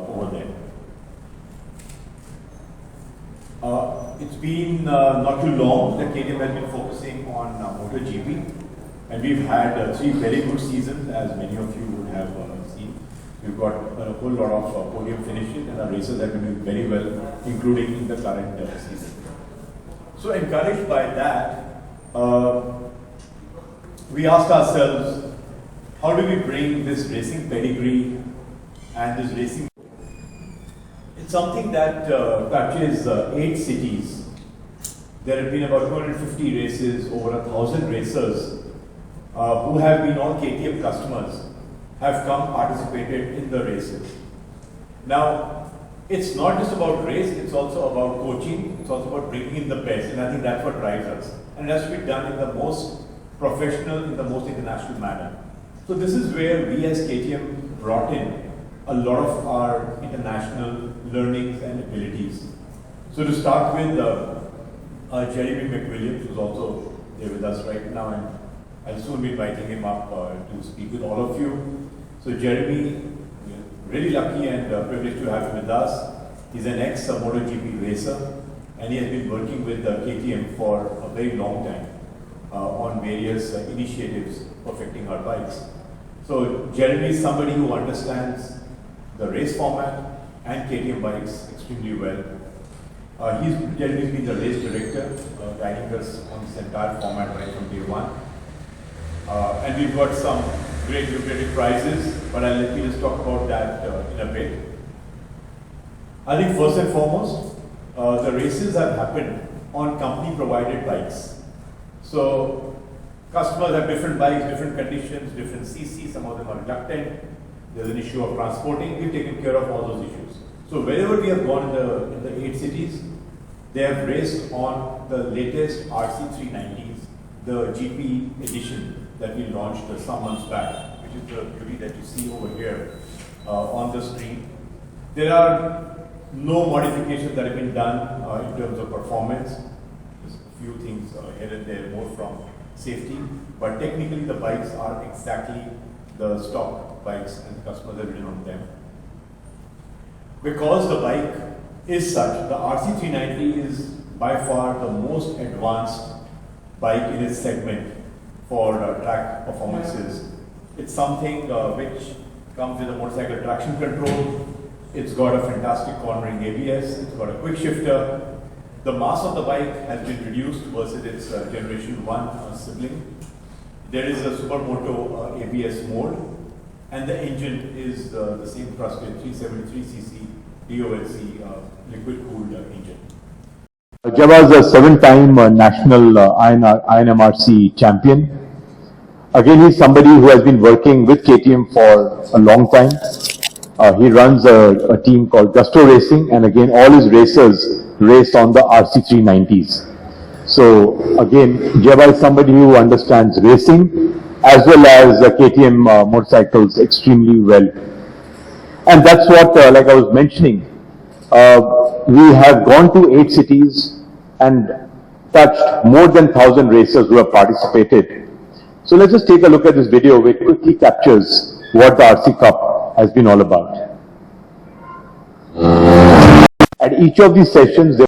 over there. It's been not too long that KTM has been focusing on MotoGP, and we've had 3 very good seasons, as many of you would have seen. We've got a whole lot of podium finishes, and our races have been doing very well, including in the current season. So encouraged by that, we asked ourselves, how do we bring this racing pedigree and this racing? It's something that touches 8 cities. There have been about 250 races, over 1,000 racers who have been all KTM customers have come participated in the races. Now, it's not just about race, it's also about coaching, it's also about bringing in the best, and I think that's what drives us. And it has to be done in the most professional, in the most international manner. So this is where we as KTM brought in a lot of our international learnings and abilities. So to start with, Jeremy McWilliams, who's also there with us right now, and I'll soon be inviting him up to speak with all of you. So Jeremy, we're really lucky and privileged to have him with us. He's an ex-MotoGP racer, and he has been working with KTM for a very long time on various initiatives perfecting our bikes. So Jeremy is somebody who understands the race format and KTM bikes extremely well. Jeremy's been the race director, guiding us on this entire format right from day one. And we've got some great lucrative prizes, but I'll let you just talk about that in a bit. I think first and foremost, the races have happened on company provided bikes. So customers have different bikes, different conditions, different CC, some of them are reluctant. There's an issue of transporting, we've taken care of all those issues. So wherever we have gone in the 8 cities, they have raced on the latest RC 390s, the GP edition that we launched some months back, which is the beauty that you see over here on the screen. There are no modifications that have been done in terms of performance. Just a few things here and there, more from safety, but technically the bikes are exactly the stock bikes and the customers have ridden on them. Because the bike is such, the RC 390 is by far the most advanced bike in its segment for track performances. It's something which comes with a motorcycle traction control. It's got a fantastic cornering ABS, it's got a quick shifter. The mass of the bike has been reduced versus its generation 1 sibling. There is a Supermoto ABS mode, and the engine is the same trusted 373cc DOLC liquid-cooled engine. Jebaraj is a 7-time national INMRC champion. Again, he's somebody who has been working with KTM for a long time. He runs a team called Gusto Racing, and again, all his racers race on the RC 390s. So again, Jebaraj is somebody who understands racing as well as KTM motorcycles extremely well. And that's what, like I was mentioning, we have gone to 8 cities and touched more than 1,000 racers who have participated. So let's just take a look at this video which quickly captures what the RC Cup has been all about. At each of these sessions,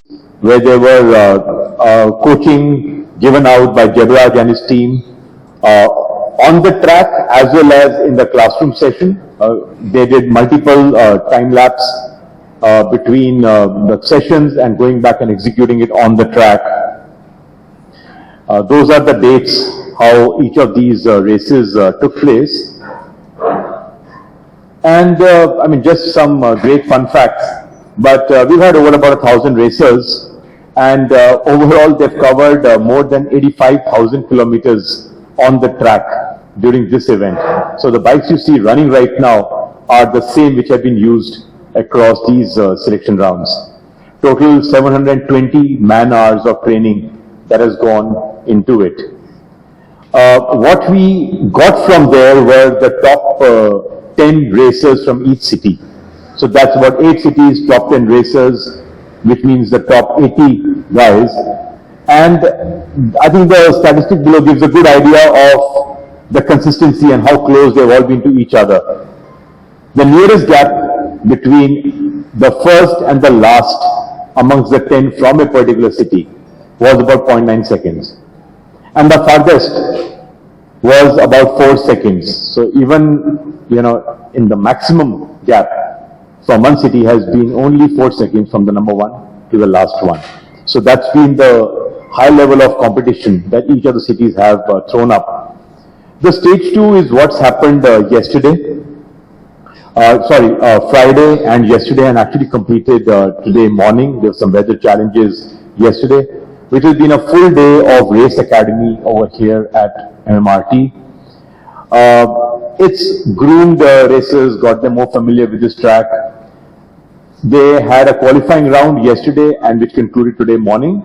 where there were coaching given out by Jebaraj and his team, on the track as well as in the classroom session, they did multiple time lapse between the sessions and going back and executing it on the track. Those are the dates how each of these races took place. And I mean, just some great fun facts. But we've had over about 1,000 racers, and overall they've covered more than 85,000 kilometers on the track during this event. So the bikes you see running right now are the same which have been used across these selection rounds. Total 720 man-hours of training that has gone into it. What we got from there were the top 10 racers from each city. So that's about 8 cities, top 10 racers, which means the top 80 guys. And I think the statistic below gives a good idea of the consistency and how close they've all been to each other. The nearest gap between the first and the last amongst the 10 from a particular city was about 0.9 seconds. And the farthest was about 4 seconds. So even, in the maximum gap from one city has been only 4 seconds from the number one to the last one. So that's been the high level of competition that each of the cities have thrown up. The stage 2 is what's happened yesterday. Friday and yesterday, and actually completed today morning. There were some weather challenges yesterday, which has been a full day of Race Academy over here at MMRT. It's groomed racers, got them more familiar with this track. They had a qualifying round yesterday and which concluded today morning.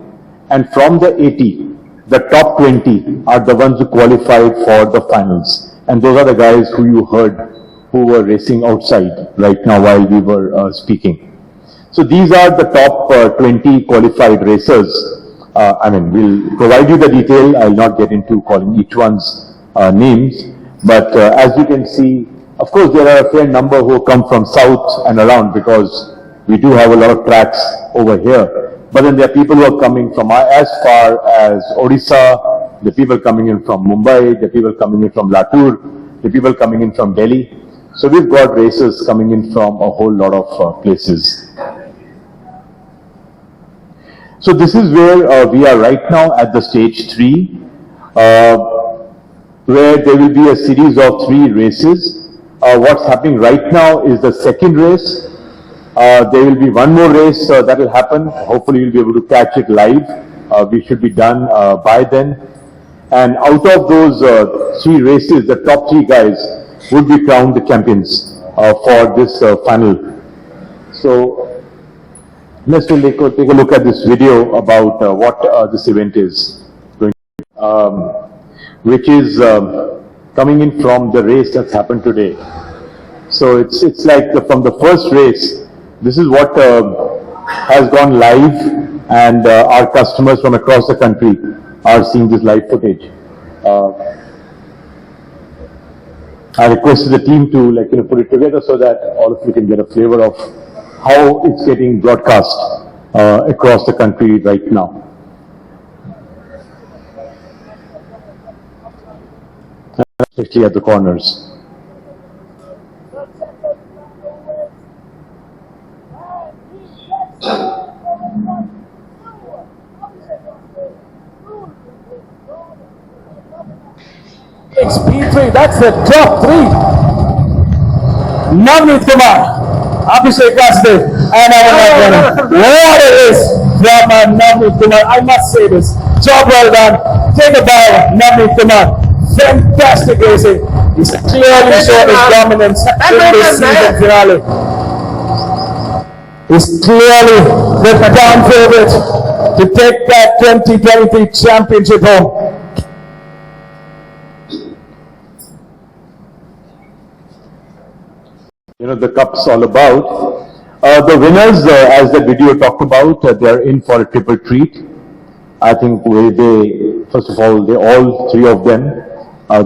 And from the 80, the top 20 are the ones who qualified for the finals. And those are the guys who you heard who were racing outside right now while we were speaking. So these are the top 20 qualified racers. We'll provide you the detail. I'll not get into calling each one's names. But as you can see, of course, there are a fair number who come from south and around because we do have a lot of tracks over here. But then there are people who are coming from as far as Odisha, the people coming in from Mumbai, the people coming in from Latur, the people coming in from Delhi. So we've got racers coming in from a whole lot of places. So this is where we are right now at the stage 3, where there will be a series of 3 races. What's happening right now is the second race. There will be one more race that will happen. Hopefully you'll be able to catch it live. We should be done by then. And out of those 3 races, the top 3 guys would be crowned the champions for this final. So let's take a look at this video about what this event is going to which is coming in from the race that's happened today. So it's like from the first race, this is what has gone live, and our customers from across the country are seeing this live footage. I requested the team to put it together so that all of you can get a flavor of how it's getting broadcast across the country right now. Especially at the corners. XP3, that's the top 3. Navaneeth Kumar, Abhishek Kasdev, and Amarnath Menon. What a race from Navaneeth Kumar. I must say this. Job well done. Take a bow, Navaneeth Kumar. Fantastic racing. He's clearly shown his dominance in this season finale. He's clearly the down favorite to take that 2023 championship home. The cup's all about. The winners, as the video talked about, they're in for a triple treat. I think first of all, all 3 of them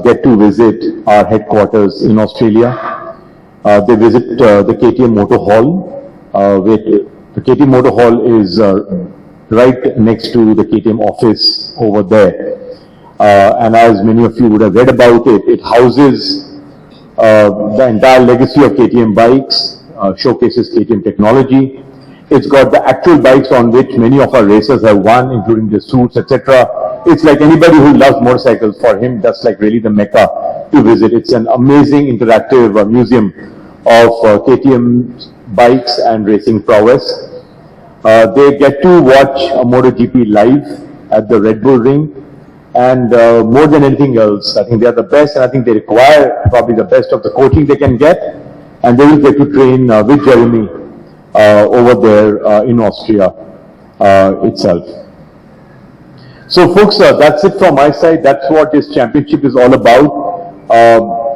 get to visit our headquarters in Australia. They visit the KTM Motohall. The KTM Motohall is right next to the KTM office over there. And as many of you would have read about it, it houses the entire legacy of KTM bikes, showcases KTM technology. It's got the actual bikes on which many of our racers have won, including the suits, etc. It's like anybody who loves motorcycles, for him, that's like really the mecca to visit. It's an amazing interactive museum of KTM bikes and racing prowess. They get to watch a MotoGP live at the Red Bull Ring. And more than anything else, I think they are the best, and I think they require probably the best of the coaching they can get, and they will get to train with Jeremy over there in Austria itself. So folks, that's it from my side. That's what this championship is all about.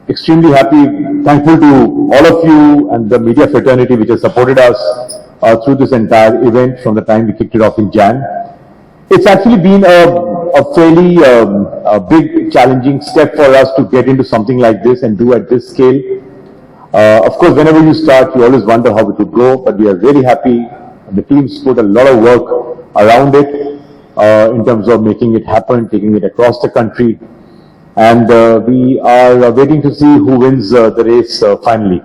Extremely happy, thankful to all of you and the media fraternity which has supported us through this entire event from the time we kicked it off in Jan. It's actually been a fairly big, challenging step for us to get into something like this and do at this scale. Of course, whenever you start, you always wonder how it would go, but we are really happy. The team's put a lot of work around it in terms of making it happen, taking it across the country. And we are waiting to see who wins the race finally.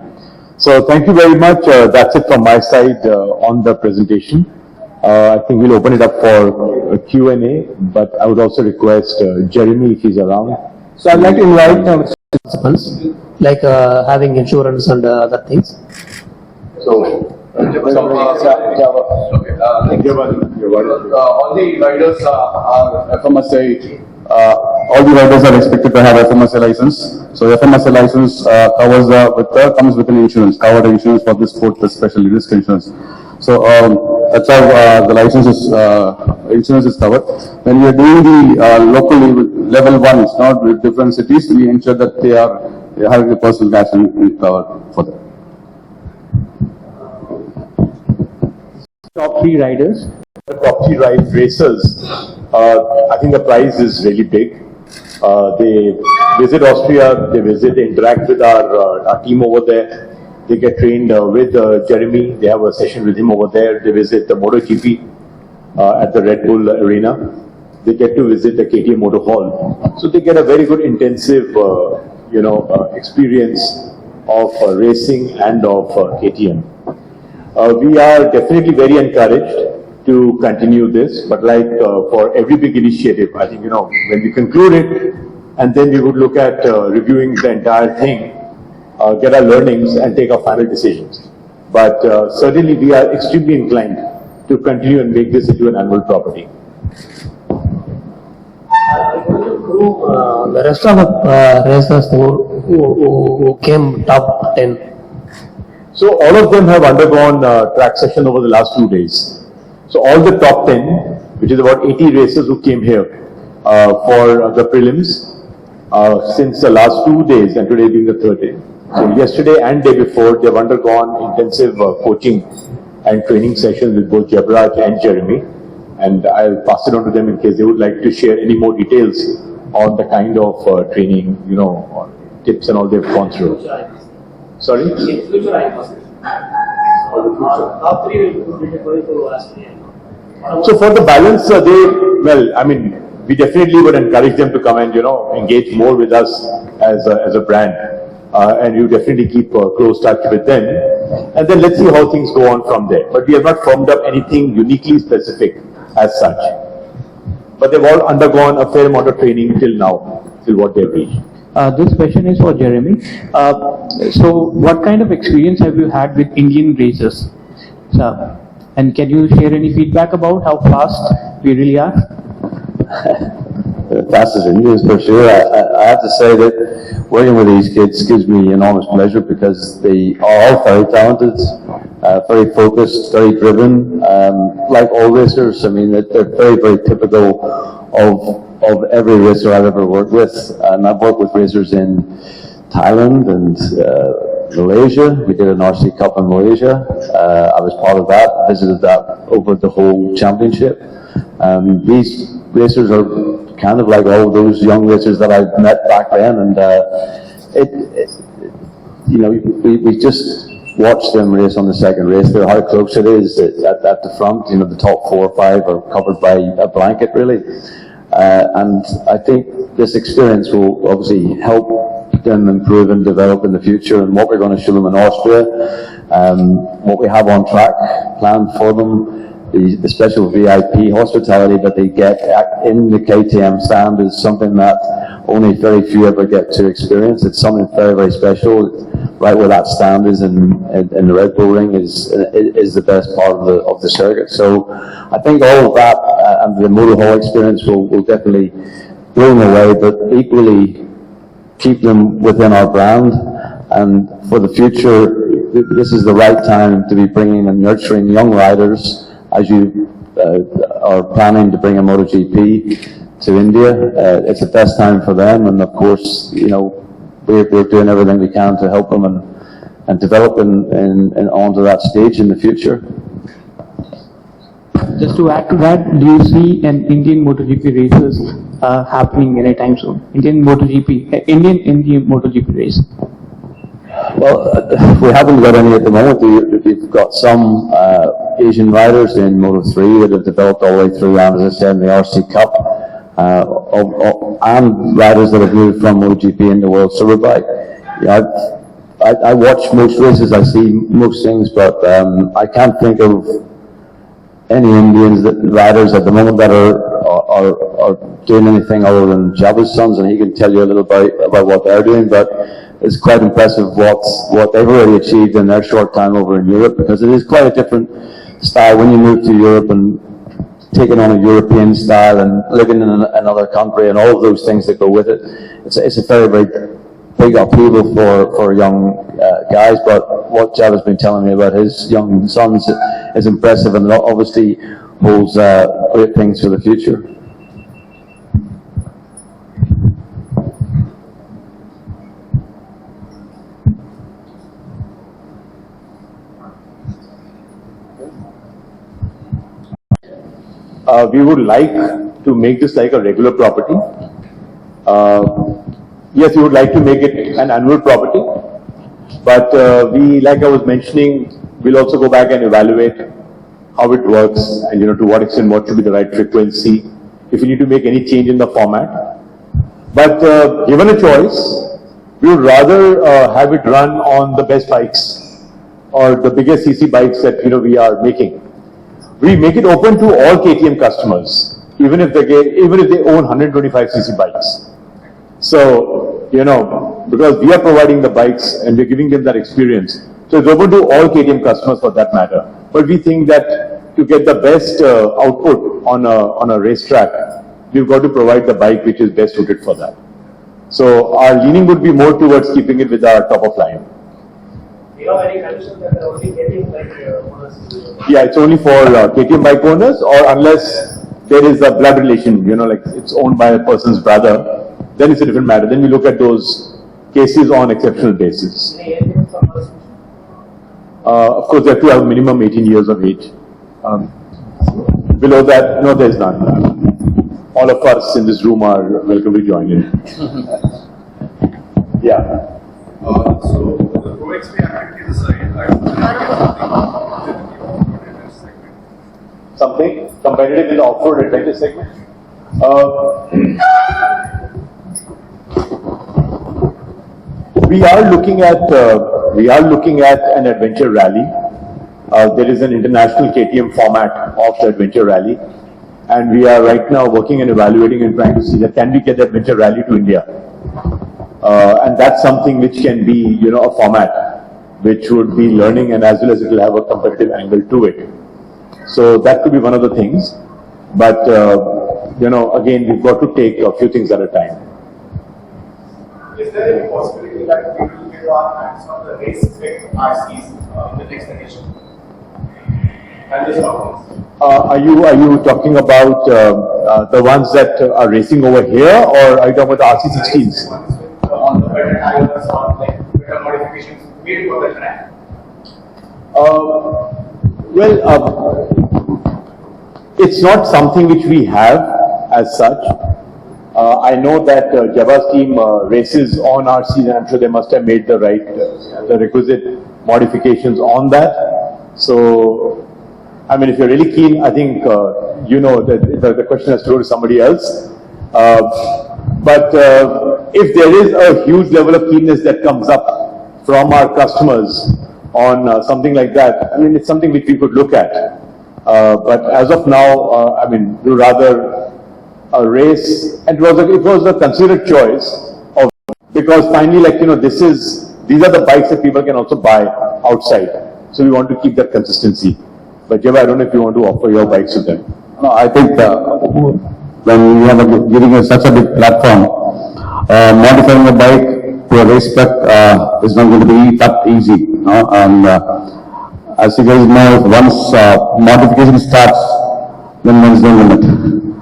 So thank you very much. That's it from my side on the presentation. I think we'll open it up for a Q&A, but I would also request Jeremy if he's around. So I'd like to invite participants, like having insurance and other things. So, all the riders are FMSA. All the riders are expected to have FMSA license. So FMSA license comes with an insurance, covered insurance for this sport, especially risk insurance. So that's how the insurance is covered. When we are doing the local level ones, not with different cities, we ensure that they are having a personal gas and covered for them. Top 3 riders. The top 3 racers, I think the prize is really big. They visit Austria, they interact with our team over there. They get trained with Jeremy. They have a session with him over there. They visit the MotoGP at the Red Bull Arena. They get to visit the KTM Motohall. So they get a very good intensive, experience of racing and of KTM. We are definitely very encouraged to continue this, but like for every big initiative, I think, when we conclude it, and then we would look at reviewing the entire thing, get our learnings and take our final decisions. But certainly we are extremely inclined to continue and make this into an annual property. The rest of the racers who came top 10. So all of them have undergone track session over the last 2 days. So all the top 10, which is about 80 racers who came here for the prelims since the last 2 days, and today being the third day. So yesterday and day before, they've undergone intensive coaching and training sessions with both Jebaraj and Jeremy. And I'll pass it on to them in case they would like to share any more details on the kind of training, tips and all they've gone through. Sorry? So for the balance, we definitely would encourage them to come and, engage more with us as a brand. And you definitely keep close touch with them. And then let's see how things go on from there. But we have not formed up anything uniquely specific as such. But they've all undergone a fair amount of training till now, till what they've reached. This question is for Jeremy. So what kind of experience have you had with Indian racers? And can you share any feedback about how fast we really are? Fast as Indians for sure. I have to say that working with these kids gives me enormous pleasure because they are all very talented, very focused, very driven. Like all racers, they're very, very typical of every racer I've ever worked with. And I've worked with racers in Thailand and Malaysia. We did an RC Cup in Malaysia. I was part of that, visited that over the whole championship. These racers are kind of like all those young racers that I met back then, and we just watched them race on the second race there, how close it is at the front. The top 4 or 5 are covered by a blanket really, and I think this experience will obviously help them improve and develop in the future, and what we're going to show them in Austria, what we have on track planned for them. The special VIP hospitality that they get in the KTM stand is something that only very few ever get to experience. It's something very, very special. Right where that stand is in the Red Bull ring is the best part of the circuit. So I think all of that and the Motohall experience will definitely blow them away, but equally keep them within our brand. And for the future, this is the right time to be bringing and nurturing young riders. As you are planning to bring a MotoGP to India, it's the best time for them, and of course, we're doing everything we can to help them and develop and onto that stage in the future. Just to add to that, do you see an Indian MotoGP races happening anytime soon? Indian MotoGP race? Well, we haven't got any at the moment. We've got some Asian riders in Moto3 that have developed all the way through, and as I said, in the RC Cup, and riders that have moved from MotoGP into World Superbike. Yeah, I watch most races, I see most things, but I can't think of any Indians riders at the moment that are doing anything other than Java's sons, and he can tell you a little about what they're doing, but it's quite impressive what they've already achieved in their short time over in Europe, because it is quite a different style when you move to Europe and taking on a European style and living in another country and all of those things that go with it. It's a very, very big upheaval for young guys, but what Java's been telling me about his young sons is impressive, and obviously holds great things for the future. We would like to make this like a regular property. Yes, we would like to make it an annual property, but we, like I was mentioning, we'll also go back and evaluate how it works, and to what extent what should be the right frequency, if we need to make any change in the format. But given a choice, we would rather have it run on the best bikes or the biggest CC bikes that we are making. We make it open to all KTM customers, even if they own 125cc bikes. So, because we are providing the bikes and we're giving them that experience, so it's open to all KTM customers for that matter. But we think that to get the best output on a racetrack, we've got to provide the bike which is best suited for that. So our leaning would be more towards keeping it with our top of line. Do you have any conditions that are only KTM bike owners? Yeah, it's only for KTM bike owners, or unless there is a blood relation, like it's owned by a person's brother, then it's a different matter. Then we look at those cases on exceptional basis. Any age limits on those? Of course, they have to have minimum 18 years of age. Below that, no, there's none. All of us in this room are welcome to join in. Yeah. So the Pro XP activity segment. Something competitive in the off-road adventure segment. We are looking at an adventure rally. There is an international KTM format of the adventure rally, and we are right now working and evaluating and trying to see that can we get the adventure rally to India. And that's something which can be, a format which would be learning, and as well as it will have a competitive angle to it. So that could be one of the things. But, again, we've got to take a few things at a time. Is there any possibility that we will get our hands on the race spec RCs in the next edition? And this are you talking about the ones that are racing over here, or are you talking about the RC16s? On the better tires, on better modifications made for the track. It's not something which we have as such. I know that Java's team races on RCs, and I'm sure they must have made the requisite modifications on that. So, if you're really keen, I think the question has to go to somebody else. But if there is a huge level of keenness that comes up from our customers on something like that, it's something which we could look at. But as of now, we rather race, and it was a considered choice because finally, these are the bikes that people can also buy outside. So we want to keep that consistency. But Java, I don't know if you want to offer your bikes to them. No, I think when you are giving us such a big platform, modifying a bike to a race spec is not going to be that easy. And as you guys know, once modification starts, then there is no limit.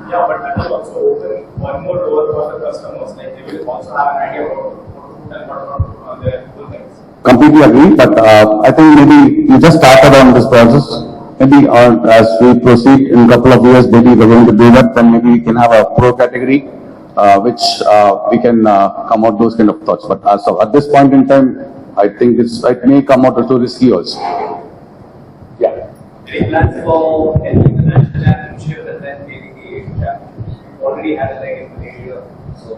Yeah, but that will also open one more door for the customers. Like they will also have an idea about their full things. Completely agree, but I think maybe we just started on this process. Maybe as we proceed in a couple of years, maybe we're going to do that, then maybe we can have a pro category, which we can come out those kind of thoughts. But so at this point in time, I think it may come out as too risky also. Yeah. Any plans for an international championship and then maybe the Asian championship? Already had a leg in the area, so.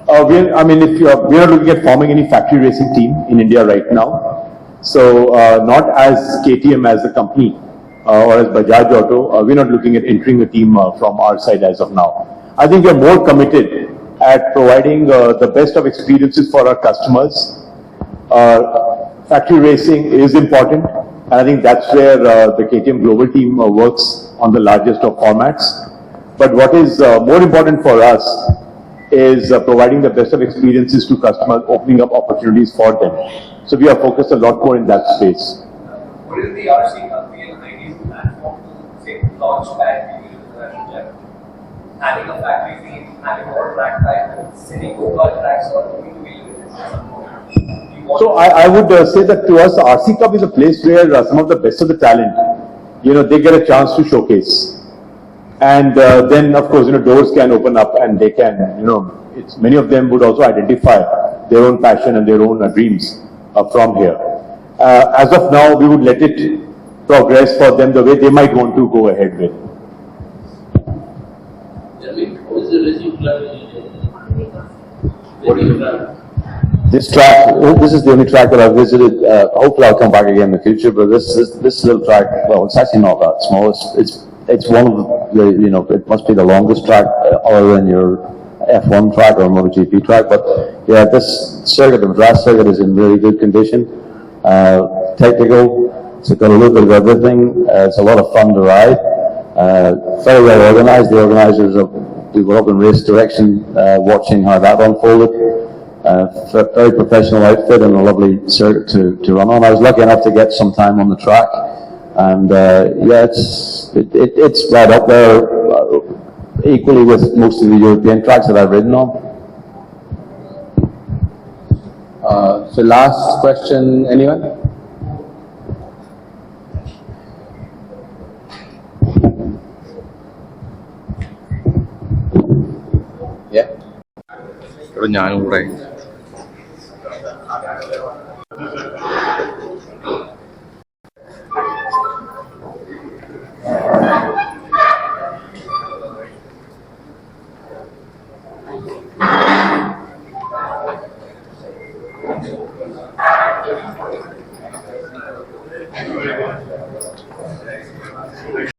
We're not looking at forming any factory racing team in India right now. So, not as KTM as a company or as Bajaj Auto, we're not looking at entering a team from our side as of now. I think we're more committed at providing the best of experiences for our customers. Factory racing is important, and I think that's where the KTM global team works on the largest of formats. But what is more important for us is providing the best of experiences to customers, opening up opportunities for them. So we are focused a lot more in that space. What is the RC CUP and ideal platform to say launch pad maybe international championship? Having a factory team, having more track time, sitting over tracks or moving to wheel. So I would say that to us, RC Cup is a place where some of the best of the talent, they get a chance to showcase. And then, of course, doors can open up and they can, many of them would also identify their own passion and their own dreams from here. As of now, we would let it progress for them the way they might want to go ahead with. What is the racing track in India? What do you have? This track, this is the only track that I've visited. Hopefully I'll come back again in the future, but this little track, well, it's actually not that small. It's one of the, it must be the longest track other than your F1 track or MotoGP track. But yeah, this circuit, the Madras circuit, is in really good condition. Technical, it's got a little bit of everything. It's a lot of fun to ride. Very well organised. The organisers we were up in race direction, watching how that unfolded. Very professional outfit and a lovely circuit to run on. I was lucky enough to get some time on the track, and yeah, it's right up there, equally with most of the European tracks that I've ridden on. So last question, anyone? Yeah. ഞാനും കൂടെ